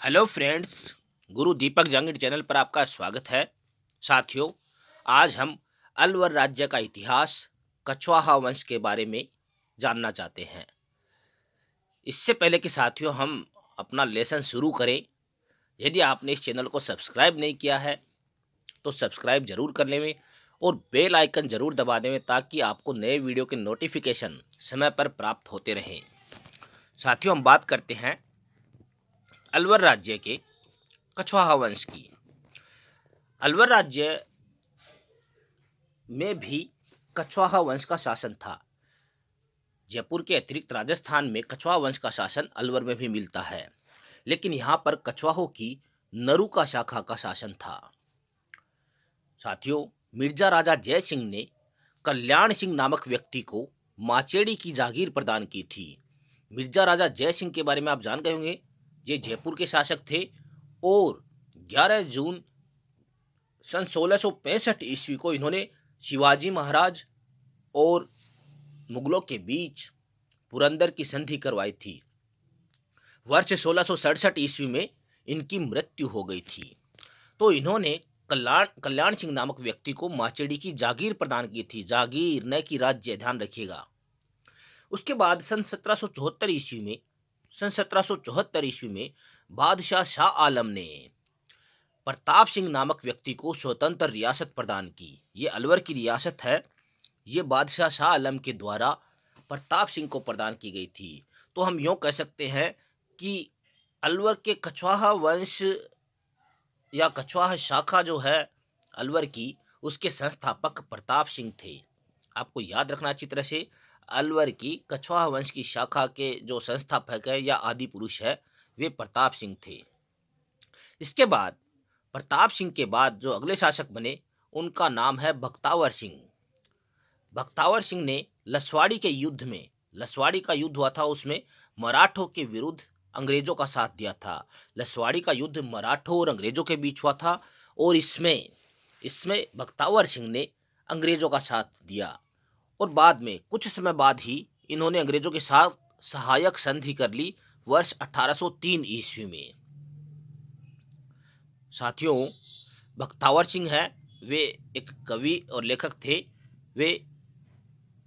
Hello friends, गुरु दीपक Jangid channel पर आपका स्वागत है। साथियों, आज हम अलवर राज्य का इतिहास, कछवाहा वंश के बारे में जानना चाहते हैं। इससे पहले कि साथियों हम अपना लेसन शुरू करें, यदि आपने इस चैनल को सब्सक्राइब नहीं किया है तो सब्सक्राइब जरूर कर लें और बेल आइकन जरूर दबा दें ताकि आपको नए वीडियो के नोटिफिकेशन समय पर प्राप्त होते रहें। साथियों, हम बात करते हैं अलवर राज्य के कछवाहा वंश की। अलवर राज्य में भी कछवाहा वंश का शासन था। जयपुर के अतिरिक्त राजस्थान में कछवाहा वंश का शासन अलवर में भी मिलता है, लेकिन यहाँ पर कछवाहों की नरुका शाखा का शासन था। साथियों, मिर्जा राजा जय सिंह ने कल्याण सिंह नामक व्यक्ति को माचेड़ी की जागीर प्रदान की थी। मिर्जा राजा जय सिंह के बारे में आप जान गए होंगे। ये जयपुर के शासक थे और 11 जून सन 1665 ईस्वी को इन्होंने शिवाजी महाराज और मुगलों के बीच पुरंदर की संधि करवाई थी। वर्ष 1667 ईस्वी में इनकी मृत्यु हो गई थी। तो इन्होंने कल्याण सिंह नामक व्यक्ति को माचेड़ी की जागीर प्रदान की थी। जागीर न कि राज्य, ध्यान रखिएगा। उसके बाद सन 1774 ईस्वी में बादशाह शाह आलम ने प्रताप सिंह नामक व्यक्ति को स्वतंत्र रियासत प्रदान की। ये अलवर की रियासत है, ये बादशाह शाह आलम के द्वारा प्रताप सिंह को प्रदान की गई थी। तो हम यूँ कह सकते हैं कि अलवर के कछवाहा वंश या कछवाहा शाखा जो है अलवर की, उसके संस्थापक प्रताप सिंह थे। आपको याद रखना अच्छी तरह से, अलवर की कछवाहा वंश की शाखा के जो संस्थापक है या आदि पुरुष है वे प्रताप सिंह थे। इसके बाद प्रताप सिंह के बाद जो अगले शासक बने उनका नाम है बख्तावर सिंह। बख्तावर सिंह ने लसवाड़ी के युद्ध में, लसवाड़ी का युद्ध हुआ था, उसमें मराठों के विरुद्ध अंग्रेजों का साथ दिया था। लसवाड़ी का युद्ध मराठों और अंग्रेजों के बीच हुआ था और इसमें इसमें बख्तावर सिंह ने अंग्रेजों का साथ दिया और बाद में कुछ समय बाद ही इन्होंने अंग्रेजों के साथ सहायक संधि कर ली वर्ष 1803 ईस्वी में। साथियों, बख्तावर सिंह है, वे एक कवि और लेखक थे। वे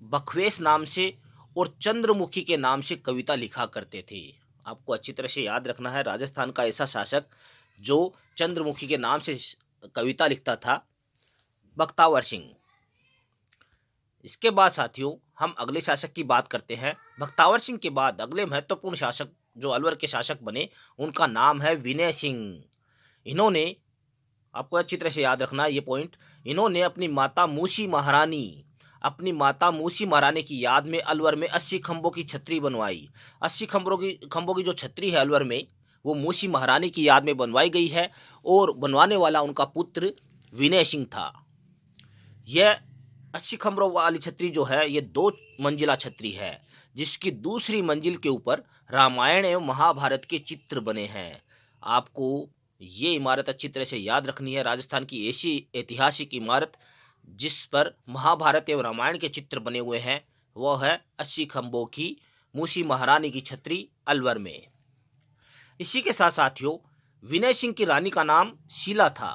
बखवेश नाम से और चंद्रमुखी के नाम से कविता लिखा करते थे। आपको अच्छी तरह से याद रखना है, राजस्थान का ऐसा शासक जो चंद्रमुखी के नाम से कविता लिखता था, बख्तावर सिंह। इसके बाद साथियों हम अगले शासक की बात करते हैं। बख्तावर सिंह के बाद अगले महत्वपूर्ण शासक जो अलवर के शासक बने उनका नाम है विनय सिंह। इन्होंने, आपको अच्छी तरह से याद रखना है ये पॉइंट, इन्होंने अपनी माता मूसी महारानी की याद में अलवर में 80 खंभों की छतरी बनवाई। 80 खंभों की जो छतरी है अलवर में, वो मूसी महारानी की याद में बनवाई गई है और बनवाने वाला उनका पुत्र विनय सिंह था। यह 80 खंभों वाली छतरी जो है ये 2 मंजिला छतरी है, जिसकी दूसरी मंजिल के ऊपर रामायण एवं महाभारत के चित्र बने हैं। आपको ये इमारत अच्छी तरह से याद रखनी है। राजस्थान की ऐसी ऐतिहासिक इमारत जिस पर महाभारत एवं रामायण के चित्र बने हुए हैं वह है 80 खंभों की मूसी महारानी की छतरी अलवर में। इसी के साथ साथियों विनय सिंह की रानी का नाम शीला था।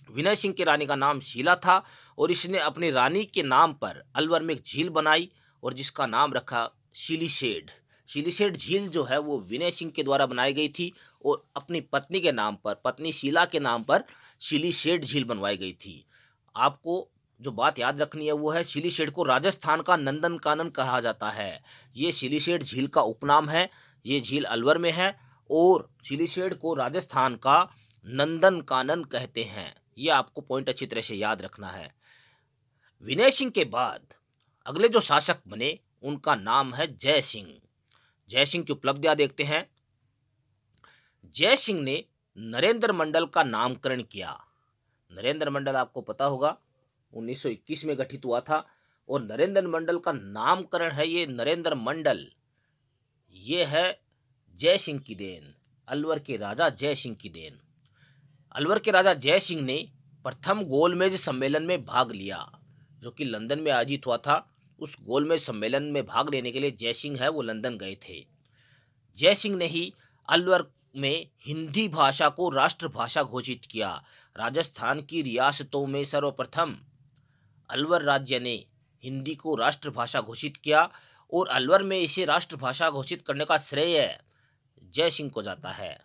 विनय सिंह की रानी का नाम शीला था और इसने अपनी रानी के नाम पर अलवर में एक झील बनाई और जिसका नाम रखा शीलीशेड। शीलीशेड झील जो है वो विनय सिंह के द्वारा बनाई गई थी और अपनी पत्नी के नाम पर, पत्नी शीला के नाम पर शीलीशेड झील बनवाई गई थी। आपको जो बात याद रखनी है वो है, शीलीशेड को राजस्थान का नंदन कानन कहा जाता है। ये शीलीशेड झील का उपनाम है। ये झील अलवर में है और शीलीशेड को राजस्थान का नंदन कानन कहते हैं। ये आपको पॉइंट अच्छी तरह से याद रखना है। विनय सिंह के बाद अगले जो शासक बने उनका नाम है जय सिंह। जय सिंह की उपलब्धियां देखते हैं। जय सिंह ने नरेंद्र मंडल का नामकरण किया। नरेंद्र मंडल आपको पता होगा 1921 में गठित हुआ था और नरेंद्र मंडल का नामकरण है ये नरेंद्र मंडल, ये है जय सिंह की देन, अलवर के राजा जय सिंह की देन। अलवर के राजा जय सिंह ने प्रथम गोलमेज सम्मेलन में भाग लिया जो कि लंदन में आयोजित हुआ था। उस गोलमेज सम्मेलन में भाग लेने के लिए जय सिंह है वो लंदन गए थे। जय सिंह ने ही अलवर में हिंदी भाषा को राष्ट्रभाषा घोषित किया। राजस्थान की रियासतों में सर्वप्रथम अलवर राज्य ने हिंदी को राष्ट्रभाषा घोषित किया और अलवर में इसे राष्ट्रभाषा घोषित करने का श्रेय जय सिंह को जाता है।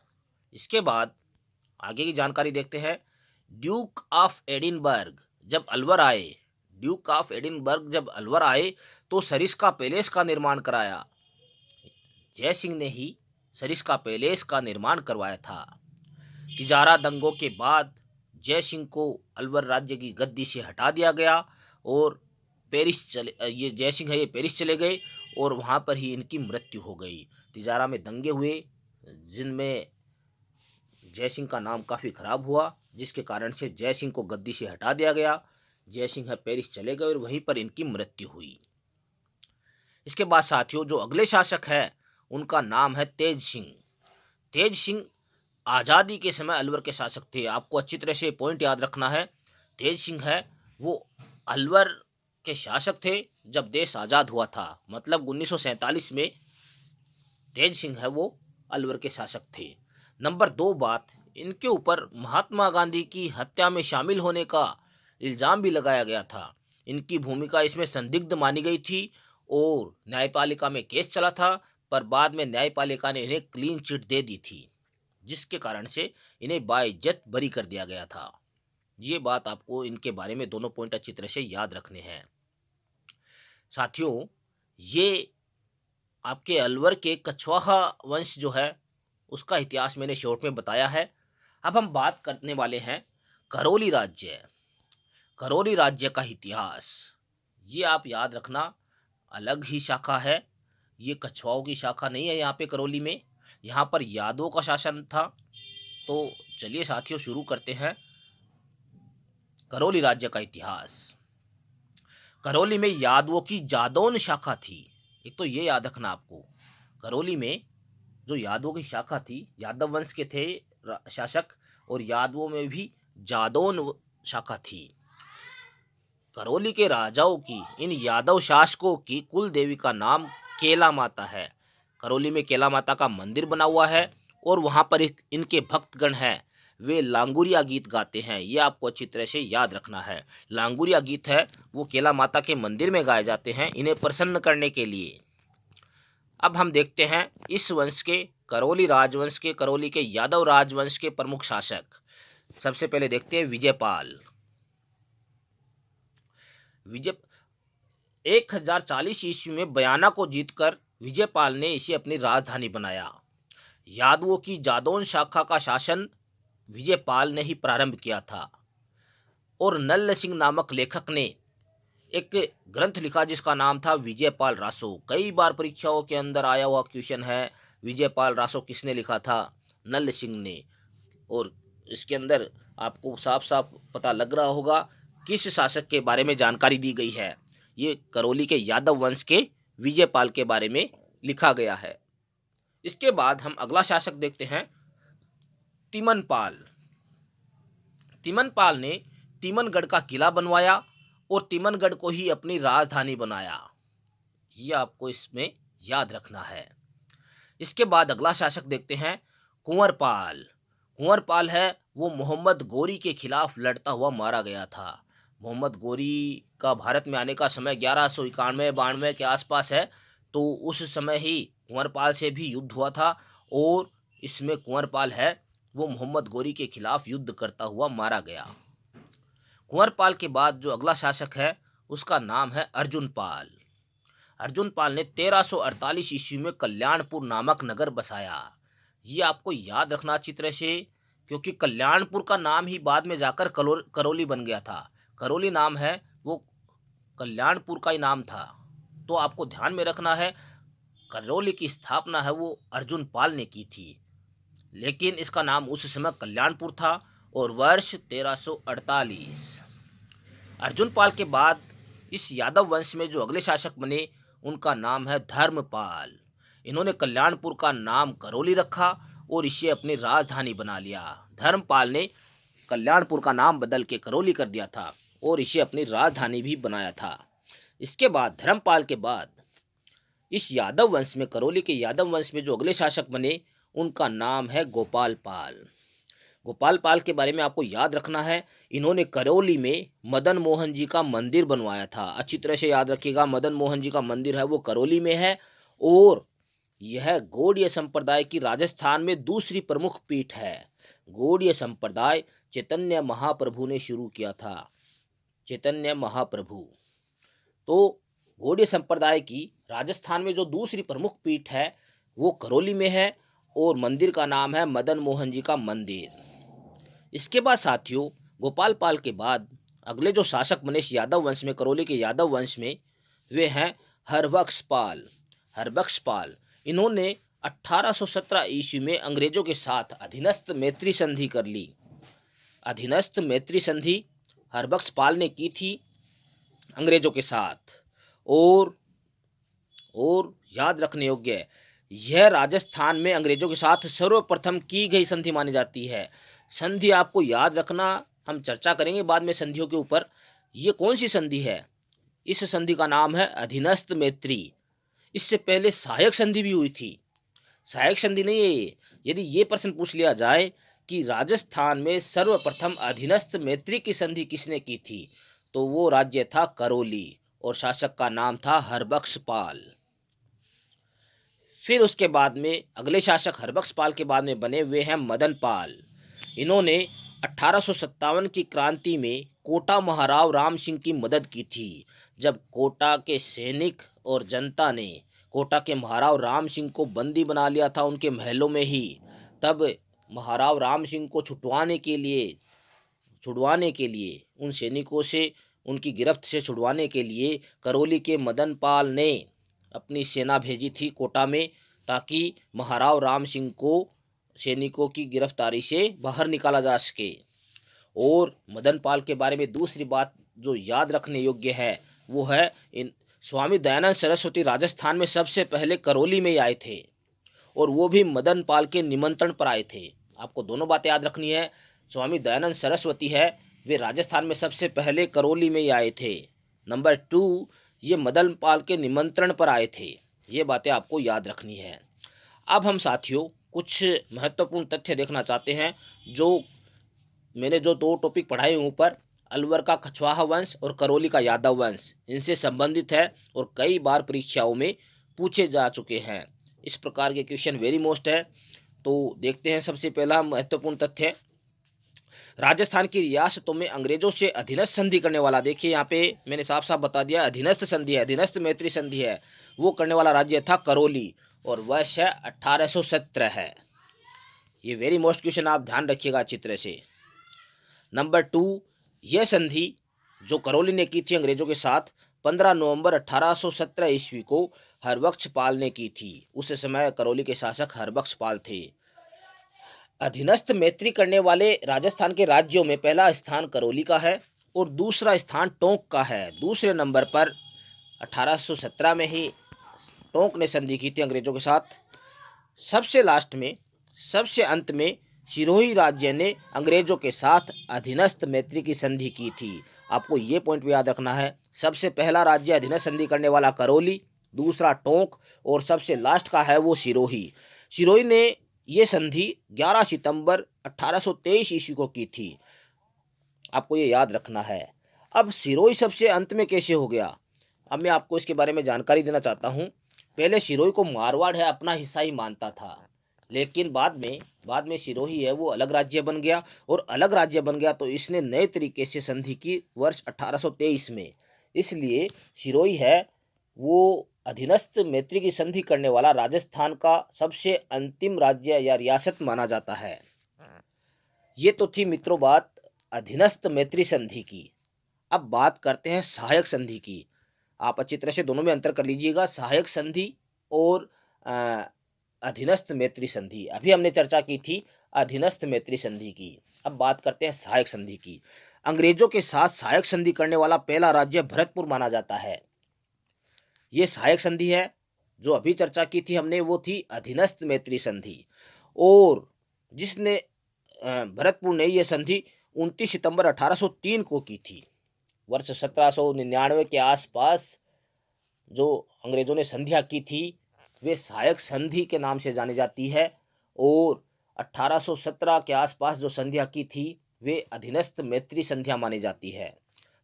इसके बाद आगे की जानकारी देखते हैं। ड्यूक ऑफ एडिनबर्ग जब अलवर आए ड्यूक ऑफ एडिनबर्ग जब अलवर आए तो सरिस्का पैलेस का निर्माण कराया। जय सिंह ने ही सरिस्का पैलेस का निर्माण करवाया था। तिजारा दंगों के बाद जय सिंह को अलवर राज्य की गद्दी से हटा दिया गया और ये जय सिंह है ये पेरिस चले गए और वहाँ पर ही इनकी मृत्यु हो गई। तिजारा में दंगे हुए जिनमें जय सिंह का नाम काफ़ी खराब हुआ, जिसके कारण से जय सिंह को गद्दी से हटा दिया गया। जय सिंह है पेरिस चले गए और वहीं पर इनकी मृत्यु हुई। इसके बाद साथियों जो अगले शासक है उनका नाम है तेज सिंह। तेज सिंह आज़ादी के समय अलवर के शासक थे। आपको अच्छी तरह से पॉइंट याद रखना है। तेज सिंह है वो अलवर के शासक थे जब देश आज़ाद हुआ था, मतलब 1947 में तेज सिंह है वो अलवर के शासक थे। नंबर 2 बात, इनके ऊपर महात्मा गांधी की हत्या में शामिल होने का इल्ज़ाम भी लगाया गया था। इनकी भूमिका इसमें संदिग्ध मानी गई थी और न्यायपालिका में केस चला था, पर बाद में न्यायपालिका ने इन्हें क्लीन चिट दे दी थी, जिसके कारण से इन्हें बाइज्जत बरी कर दिया गया था। ये बात आपको इनके बारे में दोनों पॉइंट अच्छी तरह से याद रखने हैं। साथियों ये आपके अलवर के कछवाहा वंश जो है उसका इतिहास मैंने शॉर्ट में बताया है। अब हम बात करने वाले हैं करौली राज्य। करौली राज्य का इतिहास ये आप याद रखना, अलग ही शाखा है। ये कछवाओं की शाखा नहीं है यहाँ पे करौली में। यहाँ पर यादवों का शासन था। तो चलिए साथियों शुरू करते हैं करौली राज्य का इतिहास। करौली में यादवों की जादौन शाखा थी। एक तो ये याद रखना आपको, करौली में जो यादवों की शाखा थी, यादव वंश के थे शासक, और यादवों में भी जादौन शाखा थी। करौली के राजाओं की, इन यादव शासकों की कुल देवी का नाम केला माता है। करौली में केला माता का मंदिर बना हुआ है और वहाँ पर इनके भक्तगण हैं, वे लांगुरिया गीत गाते हैं। ये आपको अच्छी तरह से याद रखना है। लांगुरिया गीत है वो केला माता के मंदिर में गाए जाते हैं इन्हें प्रसन्न करने के लिए। अब हम देखते हैं इस वंश के, करौली राजवंश के, करौली के यादव राजवंश के प्रमुख शासक। सबसे पहले देखते हैं विजयपाल। 1040 ईस्वी में बयाना को जीतकर विजयपाल ने इसे अपनी राजधानी बनाया। यादवों की जादौन शाखा का शासन विजयपाल ने ही प्रारंभ किया था और नल्ल सिंह नामक लेखक ने एक ग्रंथ लिखा जिसका नाम था विजयपाल रासो। कई बार परीक्षाओं के अंदर आया हुआ क्वेश्चन है, विजयपाल रासो किसने लिखा था? नल्ल सिंह ने। और इसके अंदर आपको साफ साफ पता लग रहा होगा किस शासक के बारे में जानकारी दी गई है। ये करौली के यादव वंश के विजयपाल के बारे में लिखा गया है। इसके बाद हम अगला शासक देखते हैं तिमनपाल। तिमनपाल ने तिमनगढ़ का किला बनवाया और तिमनगढ़ को ही अपनी राजधानी बनाया। यह आपको इसमें याद रखना है। इसके बाद अगला शासक देखते हैं कुंवरपाल। कुंवरपाल है वो मोहम्मद गोरी के खिलाफ लड़ता हुआ मारा गया था। मोहम्मद गोरी का भारत में आने का समय 1191-92 के आसपास है। तो उस समय ही कुंवरपाल से भी युद्ध हुआ था और इसमें कुंवरपाल है वो मोहम्मद गोरी के खिलाफ युद्ध करता हुआ मारा गया। कुंवरपाल के बाद जो अगला शासक है उसका नाम है अर्जुनपाल। अर्जुनपाल ने 1348 ईस्वी में कल्याणपुर नामक नगर बसाया। ये आपको याद रखना अच्छी तरह से, क्योंकि कल्याणपुर का नाम ही बाद में जाकर करौली बन गया था। करौली नाम है वो कल्याणपुर का ही नाम था। तो आपको ध्यान में रखना है करौली की स्थापना है वो अर्जुनपाल ने की थी, लेकिन इसका नाम उस समय कल्याणपुर था और वर्ष 1348। अर्जुनपाल के बाद इस यादव वंश में जो अगले शासक बने उनका नाम है धर्मपाल। इन्होंने कल्याणपुर का नाम करौली रखा और इसे अपनी राजधानी बना लिया। धर्मपाल ने कल्याणपुर का नाम बदल के करौली कर दिया था और इसे अपनी राजधानी भी बनाया था। इसके बाद धर्मपाल के बाद इस यादव वंश में, करौली के यादव वंश में जो अगले शासक बने उनका नाम है गोपाल पाल। गोपाल पाल के बारे में आपको याद रखना है, इन्होंने करौली में मदन मोहन जी का मंदिर बनवाया था। अच्छी तरह से याद रखिएगा, मदन मोहन जी का मंदिर है वो करौली में है। और यह गौड़ीय संप्रदाय की राजस्थान में दूसरी प्रमुख पीठ है। गौड़ीय संप्रदाय चैतन्य महाप्रभु ने शुरू किया था, चैतन्य महाप्रभु। तो गौड़ीय संप्रदाय की राजस्थान में जो दूसरी प्रमुख पीठ है वो करौली में है और मंदिर का नाम है मदन मोहन जी का मंदिर। इसके बाद साथियों, गोपाल पाल के बाद अगले जो शासक बने यादव वंश में, करौली के यादव वंश में, वे हैं हरबख्श पाल। हरबख्श पाल इन्होंने 1817 ईस्वी में अंग्रेजों के साथ अधीनस्थ मैत्री संधि कर ली। अधीनस्थ मैत्री संधि हरबख्श पाल ने की थी अंग्रेजों के साथ। और याद रखने योग्य है, यह राजस्थान में अंग्रेजों के साथ सर्वप्रथम की गई संधि मानी जाती है। संधि आपको याद रखना, हम चर्चा करेंगे बाद में संधियों के ऊपर। ये कौन सी संधि है? इस संधि का नाम है अधीनस्थ मैत्री। इससे पहले सहायक संधि भी हुई थी। सहायक संधि नहीं है ये। यदि ये प्रश्न पूछ लिया जाए कि राजस्थान में सर्वप्रथम अधीनस्थ मैत्री की संधि किसने की थी, तो वो राज्य था करौली और शासक का नाम था हरबख्श पाल। फिर उसके बाद में अगले शासक हरबख्श पाल के बाद में बने हुए हैं मदन पाल। इन्होंने 1857 की क्रांति में कोटा महाराव राम सिंह की मदद की थी। जब कोटा के सैनिक और जनता ने कोटा के महाराव राम सिंह को बंदी बना लिया था उनके महलों में ही, तब महाराव राम सिंह को छुड़वाने के लिए उन सैनिकों से, उनकी गिरफ्त से छुड़वाने के लिए करौली के मदन पाल ने अपनी सेना भेजी थी कोटा में, ताकि महाराव राम सिंह को सैनिकों की गिरफ्तारी से बाहर निकाला जा सके। और मदन पाल के बारे में दूसरी बात जो याद रखने योग्य है वो है, इन स्वामी दयानंद सरस्वती राजस्थान में सबसे पहले करौली में ही आए थे और वो भी मदन पाल के निमंत्रण पर आए थे। आपको दोनों बातें याद रखनी है। स्वामी दयानंद सरस्वती है, वे राजस्थान में सबसे पहले करौली में ही आए थे। नंबर 2, ये मदन पाल के निमंत्रण पर आए थे। ये बातें आपको याद रखनी है। अब हम साथियों कुछ महत्वपूर्ण तथ्य देखना चाहते हैं। जो मैंने जो 2 टॉपिक पढ़ाए ऊपर, अलवर का कछवाहा वंश और करौली का यादव वंश, इनसे संबंधित है और कई बार परीक्षाओं में पूछे जा चुके हैं। इस प्रकार के क्वेश्चन वेरी मोस्ट है। तो देखते हैं सबसे पहला महत्वपूर्ण तथ्य, राजस्थान की रियासतों में अंग्रेजों से अधीनस्थ संधि करने वाला, देखिए यहाँ पे मैंने साफ साफ बता दिया, अधीनस्थ संधि है, अधीनस्थ मैत्री संधि है, वो करने वाला राज्य था करौली और वर्ष है 1817 है। ये वेरी मोस्ट क्वेश्चन, आप ध्यान रखिएगा अच्छी तरह से। नंबर 2, यह संधि जो करौली ने की थी अंग्रेजों के साथ 15 नवंबर 1817 ईस्वी को हरबख्श पाल ने की थी। उस समय करौली के शासक हरबख्श पाल थे। अधीनस्थ मैत्री करने वाले राजस्थान के राज्यों में पहला स्थान करौली का है और दूसरा स्थान टोंक का है। दूसरे नंबर पर 1817 में ही टोंक ने संधि की थी अंग्रेजों के साथ। सबसे लास्ट में, सबसे अंत में सिरोही राज्य ने अंग्रेजों के साथ अधीनस्थ मैत्री की संधि की थी। आपको ये पॉइंट भी याद रखना है, सबसे पहला राज्य अधीनस्थ संधि करने वाला करौली, दूसरा टोंक और सबसे लास्ट का है वो सिरोही। सिरोही ने ये संधि 11 सितंबर 1823 ईस्वी को की थी। आपको ये याद रखना है। अब सिरोही सबसे अंत में कैसे हो गया, अब मैं आपको इसके बारे में जानकारी देना चाहता हूँ। पहले सिरोही को मारवाड़ है अपना हिस्सा ही मानता था, लेकिन बाद में सिरोही है वो अलग राज्य बन गया और अलग राज्य बन गया तो इसने नए तरीके से संधि की वर्ष 1823 में। इसलिए सिरोही है वो अधीनस्थ मैत्री की संधि करने वाला राजस्थान का सबसे अंतिम राज्य या रियासत माना जाता है। ये तो थी मित्रों बात अधीनस्थ मैत्री संधि की। अब बात करते हैं सहायक संधि की। आप अच्छी तरह से दोनों में अंतर कर लीजिएगा, सहायक संधि और अधीनस्थ मैत्री संधि। अभी हमने चर्चा की थी अधीनस्थ मैत्री संधि की, अब बात करते हैं सहायक संधि की। अंग्रेजों के साथ सहायक संधि करने वाला पहला राज्य भरतपुर माना जाता है। ये सहायक संधि है। जो अभी चर्चा की थी हमने वो थी अधीनस्थ मैत्री संधि, और जिसने भरतपुर ने यह संधि 29 सितंबर 1803 को की थी। वर्ष 1799 के आसपास जो अंग्रेजों ने संधियां की थी वे सहायक संधि के नाम से जानी जाती है और 1817 के आसपास जो संध्या की थी वे अधीनस्थ मैत्री संध्या मानी जाती है।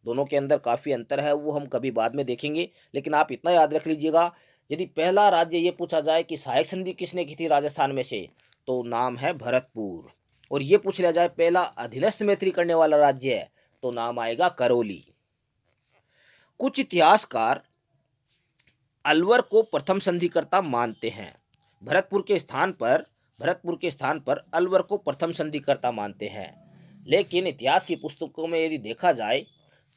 दोनों के अंदर काफ़ी अंतर है, वो हम कभी बाद में देखेंगे, लेकिन आप इतना याद रख लीजिएगा, यदि पहला राज्य ये पूछा जाए कि सहायक संधि किसने की थी राजस्थान में से, तो नाम है भरतपुर। और ये पूछ लिया जाए पहला अधीनस्थ मैत्री करने वाला राज्य है, तो नाम आएगा करौली। कुछ इतिहासकार अलवर को प्रथम संधिकर्ता मानते हैं। भरतपुर के स्थान पर अलवर को प्रथम संधिकर्ता मानते हैं, लेकिन इतिहास की पुस्तकों में यदि देखा जाए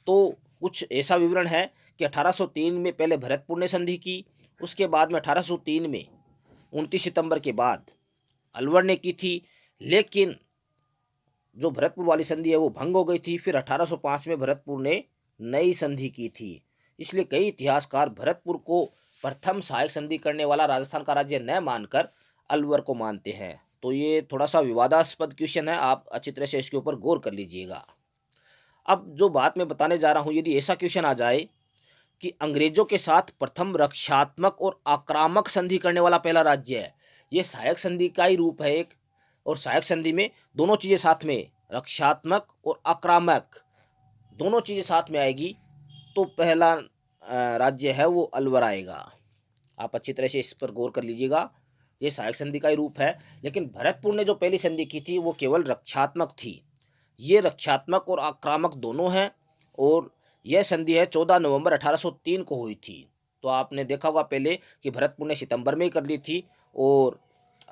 तो कुछ ऐसा विवरण है कि 1803 में पहले भरतपुर ने संधि की, उसके बाद में 1803 में 29 सितंबर के बाद अलवर ने की थी, लेकिन जो भरतपुर वाली संधि है वो भंग हो गई थी। फिर 1805 में भरतपुर ने नई संधि की थी। इसलिए कई इतिहासकार भरतपुर को प्रथम सहायक संधि करने वाला राजस्थान का राज्य न मानकर अलवर को मानते हैं। तो ये थोड़ा सा विवादास्पद क्वेश्चन है, आप अच्छी तरह से इसके ऊपर गौर कर लीजिएगा। अब जो बात मैं बताने जा रहा हूँ, यदि ऐसा क्वेश्चन आ जाए कि अंग्रेजों के साथ प्रथम रक्षात्मक और आक्रामक संधि करने वाला पहला राज्य है, ये सहायक संधि का ही रूप है एक, और सहायक संधि में दोनों चीज़ें साथ में, रक्षात्मक और आक्रामक दोनों चीज़ें साथ में आएगी, तो पहला राज्य है वो अलवर आएगा। आप अच्छी तरह से इस पर गौर कर लीजिएगा, ये सहायक संधि का ही रूप है, लेकिन भरतपुर ने जो पहली संधि की थी वो केवल रक्षात्मक थी। ये रक्षात्मक और आक्रामक दोनों हैं, और यह संधि है 14 नवंबर 1803 को हुई थी। तो आपने देखा होगा पहले कि भरतपुर ने सितंबर में ही कर ली थी, और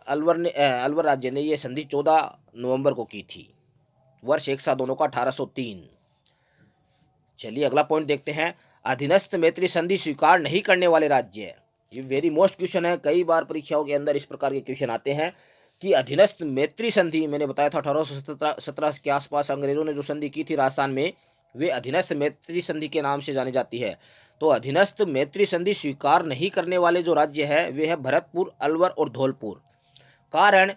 अलवर राज्य ने यह संधि 14 नवंबर को की थी। वर्ष एक सा दोनों का 1803। चलिए अगला पॉइंट देखते हैं, अधीनस्थ मैत्री संधि स्वीकार नहीं करने वाले राज्य। ये वेरी मोस्ट क्वेश्चन है, कई बार परीक्षाओं के अंदर इस प्रकार के क्वेश्चन आते हैं कि अधीनस्थ मैत्री संधि, मैंने बताया था 1817 के आसपास अंग्रेजों ने जो संधि की थी राजस्थान में, वे अधीनस्थ मैत्री संधि के नाम से जानी जाती है। तो अधीनस्थ मैत्री संधि स्वीकार नहीं करने वाले जो राज्य है वे है भरतपुर, अलवर और धौलपुर। कारण,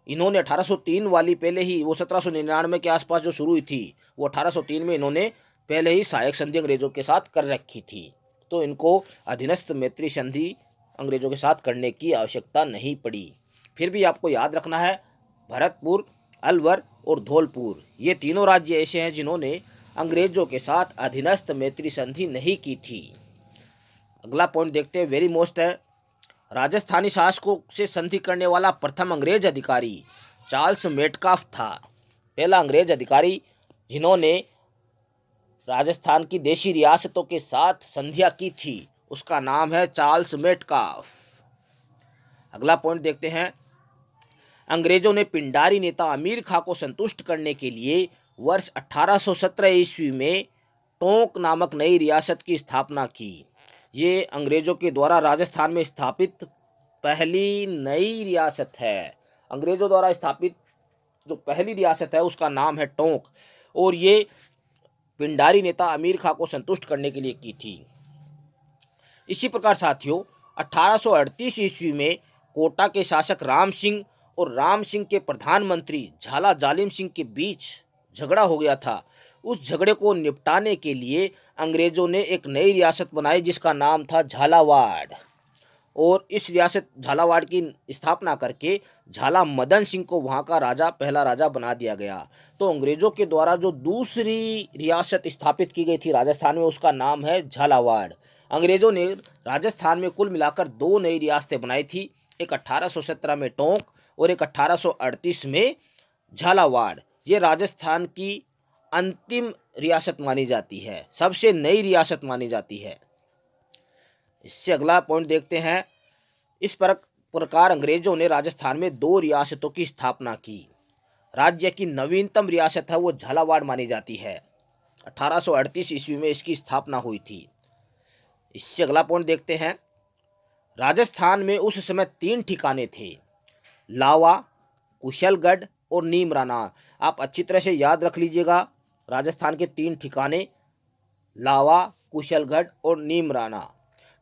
इन्होंने 1803 वाली पहले ही, वो 1799 के आसपास जो शुरू हुई थी, वो 1803 में इन्होंने पहले ही सहायक संधि अंग्रेजों के साथ कर रखी थी, तो इनको अधीनस्थ मैत्री संधि अंग्रेजों के साथ करने की आवश्यकता नहीं पड़ी। फिर भी आपको याद रखना है, भरतपुर, अलवर और धौलपुर ये तीनों राज्य ऐसे हैं जिन्होंने अंग्रेजों के साथ अधीनस्थ मैत्री संधि नहीं की थी। अगला पॉइंट देखते हैं, वेरी मोस्ट है, राजस्थानी शासकों से संधि करने वाला प्रथम अंग्रेज अधिकारी चार्ल्स मेटकाफ था। पहला अंग्रेज अधिकारी जिन्होंने राजस्थान की देशी रियासतों के साथ संधिया की थी उसका नाम है चार्ल्स मेटकाफ। अगला पॉइंट देखते हैं, अंग्रेजों ने पिंडारी नेता अमीर खां को संतुष्ट करने के लिए वर्ष 1817 ईस्वी में टोंक नामक नई रियासत की स्थापना की। ये अंग्रेजों के द्वारा राजस्थान में स्थापित पहली नई रियासत है। अंग्रेजों द्वारा स्थापित जो पहली रियासत है उसका नाम है टोंक, और ये पिंडारी नेता अमीर खां को संतुष्ट करने के लिए की थी। इसी प्रकार साथियों 1838 ईस्वी में कोटा के शासक राम सिंह और राम सिंह के प्रधानमंत्री झाला जालिम सिंह के बीच झगड़ा हो गया था। उस झगड़े को निपटाने के लिए अंग्रेजों ने एक नई रियासत बनाई जिसका नाम था झालावाड़, और इस रियासत झालावाड़ की स्थापना करके झाला मदन सिंह को वहाँ का राजा, पहला राजा बना दिया गया। तो अंग्रेजों के द्वारा जो दूसरी रियासत स्थापित की गई थी राजस्थान में उसका नाम है झालावाड़। अंग्रेजों ने राजस्थान में कुल मिलाकर दो नई रियासतें बनाई थी, एक 1817 में टोंक और एक 1838 में झालावाड़। ये राजस्थान की अंतिम रियासत मानी जाती है, सबसे नई रियासत मानी जाती है। इससे अगला पॉइंट देखते हैं, इस प्रकार अंग्रेजों ने राजस्थान में दो रियासतों की स्थापना की। राज्य की नवीनतम रियासत है वो झालावाड़ मानी जाती है। 1838 ईस्वी में इसकी स्थापना हुई थी। इससे अगला पॉइंट देखते हैं, राजस्थान में उस समय 3 ठिकाने थे, लावा, कुशलगढ़ और नीमराना। आप अच्छी तरह से याद रख लीजिएगा, राजस्थान के 3 ठिकाने लावा, कुशलगढ़ और नीमराना,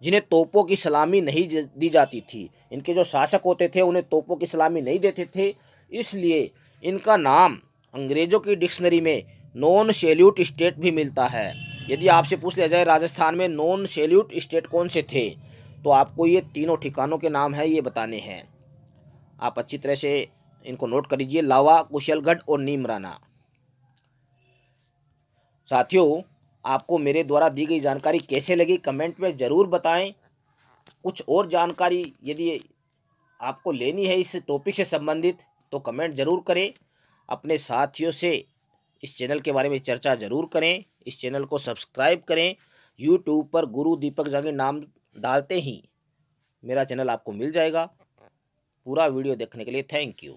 जिन्हें तोपों की सलामी नहीं दी जाती थी। इनके जो शासक होते थे उन्हें तोपों की सलामी नहीं देते थे, इसलिए इनका नाम अंग्रेजों की डिक्शनरी में नॉन सैल्यूट स्टेट भी मिलता है। यदि आपसे पूछ लिया जाए राजस्थान में नॉन सैल्यूट स्टेट कौन से थे, तो आपको ये तीनों ठिकानों के नाम है ये बताने हैं। आप अच्छी तरह से इनको नोट कर लीजिए, लावा, कुशलगढ़ और नीमराना। साथियों, आपको मेरे द्वारा दी गई जानकारी कैसे लगी कमेंट में ज़रूर बताएं। कुछ और जानकारी यदि आपको लेनी है इस टॉपिक से संबंधित तो कमेंट ज़रूर करें। अपने साथियों से इस चैनल के बारे में चर्चा ज़रूर करें। इस चैनल को सब्सक्राइब करें। यूट्यूब पर गुरु दीपक जांगी नाम डालते ही मेरा चैनल आपको मिल जाएगा। पूरा वीडियो देखने के लिए थैंक यू।